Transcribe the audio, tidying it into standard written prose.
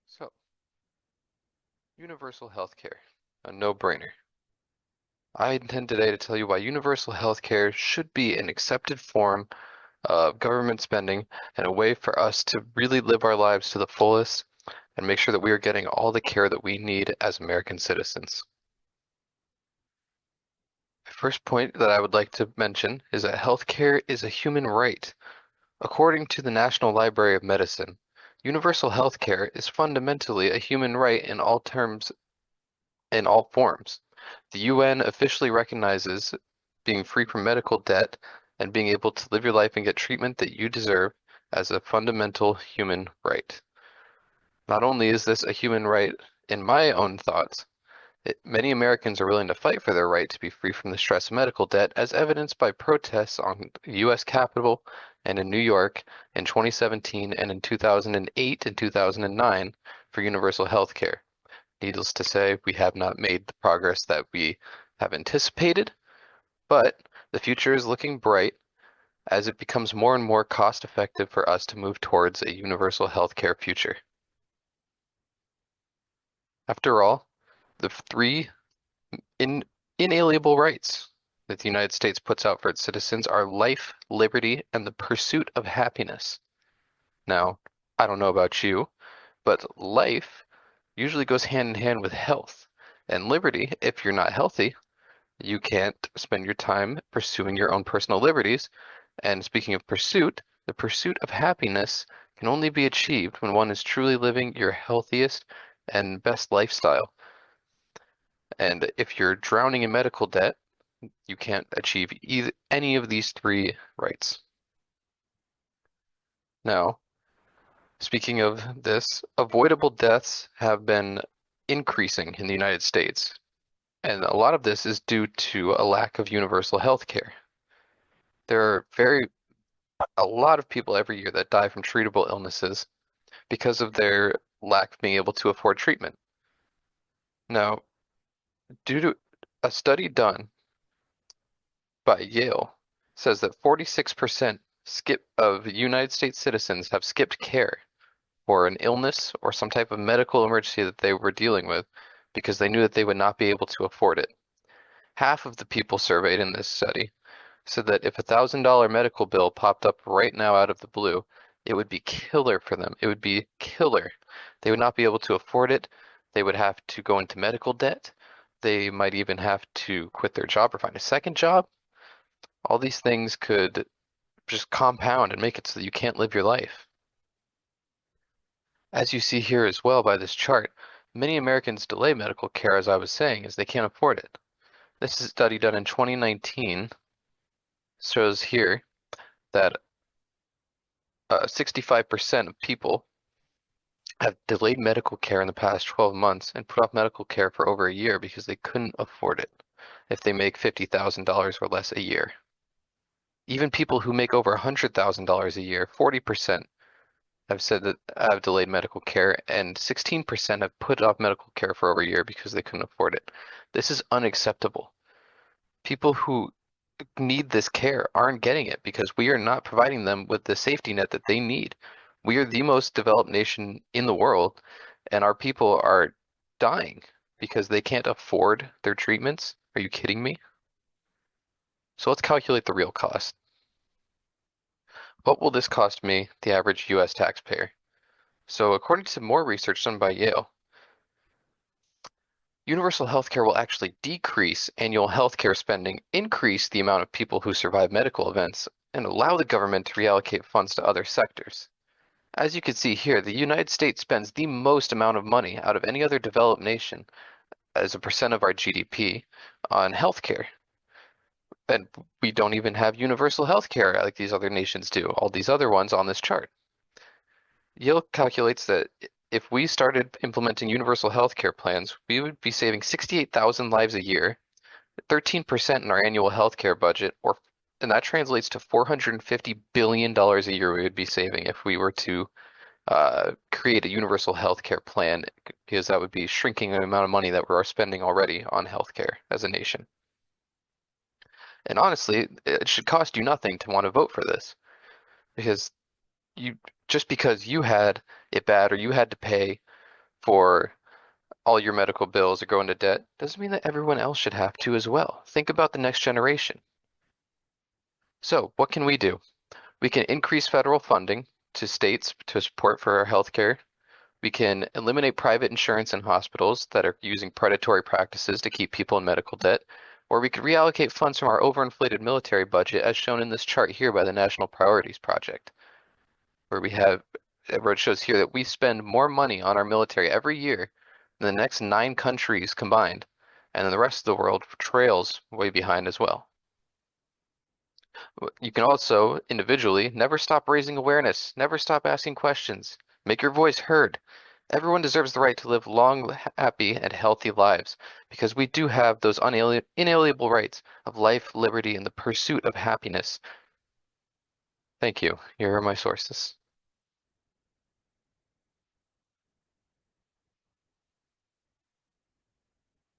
So, universal health care, a no-brainer. I intend today to tell you why universal health care should be an accepted form of government spending and a way for us to really live our lives to the fullest and make sure that we are getting all the care that we need as American citizens. The first point that I would like to mention is that healthcare is a human right. According to the National Library of Medicine, universal healthcare is fundamentally a human right in all terms, in all forms. The UN officially recognizes being free from medical debt and being able to live your life and get treatment that you deserve as a fundamental human right. Not only is this a human right in my own thoughts, many Americans are willing to fight for their right to be free from the stress of medical debt, as evidenced by protests on the U.S. Capitol and in New York in 2017 and in 2008 and 2009 for universal health care. Needless to say, we have not made the progress that we have anticipated, but the future is looking bright as it becomes more and more cost effective for us to move towards a universal healthcare future. After all, the three in inalienable rights that the United States puts out for its citizens are life, liberty, and the pursuit of happiness. Now, I don't know about you, but life usually goes hand in hand with health. And liberty, if you're not healthy, you can't spend your time pursuing your own personal liberties. And speaking of pursuit, the pursuit of happiness can only be achieved when one is truly living your healthiest and best lifestyle. And if you're drowning in medical debt, you can't achieve either any of these three rights. Now, speaking of this, avoidable deaths have been increasing in the United States, and a lot of this is due to a lack of universal health care. There are a lot of people every year that die from treatable illnesses because of their lack of being able to afford treatment. Now, due to a study done by Yale says that 46% skip of United States citizens have skipped care for an illness or some type of medical emergency that they were dealing with because they knew that they would not be able to afford it. Half of the people surveyed in this study said that if $1,000 medical bill popped up right now out of the blue, it would be killer for them. It would be killer. They would not be able to afford it. They would have to go into medical debt. They might even have to quit their job or find a second job. All these things could just compound and make it so that you can't live your life. As you see here as well by this chart, many Americans delay medical care, as I was saying, as they can't afford it. This is a study done in 2019 shows here that 65% of people have delayed medical care in the past 12 months and put off medical care for over a year because they couldn't afford it if they make $50,000 or less a year. Even people who make over $100,000 a year, 40% have said that have delayed medical care, and 16% have put off medical care for over a year because they couldn't afford it. This is unacceptable. People who need this care aren't getting it because we are not providing them with the safety net that they need. We are the most developed nation in the world, and our people are dying because they can't afford their treatments. Are you kidding me? So let's calculate the real cost. What will this cost me, the average US taxpayer? So according to more research done by Yale, universal healthcare will actually decrease annual healthcare spending, increase the amount of people who survive medical events, and allow the government to reallocate funds to other sectors. As you can see here, the United States spends the most amount of money out of any other developed nation as a percent of our GDP on healthcare. And we don't even have universal healthcare like these other nations do, all these other ones on this chart. Yale calculates that if we started implementing universal healthcare plans, we would be saving 68,000 lives a year, 13% in our annual healthcare budget, and that translates to $450 billion a year we would be saving if we were to create a universal healthcare plan, because that would be shrinking the amount of money that we're spending already on healthcare as a nation. And honestly, it should cost you nothing to want to vote for this, because you just because you had it bad or you had to pay for all your medical bills or go into debt doesn't mean that everyone else should have to as well. Think about the next generation. So, what can we do? We can increase federal funding to states to support for our healthcare. We can eliminate private insurance in hospitals that are using predatory practices to keep people in medical debt. Or we could reallocate funds from our overinflated military budget, as shown in this chart here by the National Priorities Project, where we have, where it shows here that we spend more money on our military every year than the next 9 countries combined, and then the rest of the world trails way behind as well. You can also, individually, never stop raising awareness, never stop asking questions, make your voice heard. Everyone deserves the right to live long, happy, and healthy lives because we do have those inalienable rights of life, liberty, and the pursuit of happiness. Thank you. Here are my sources.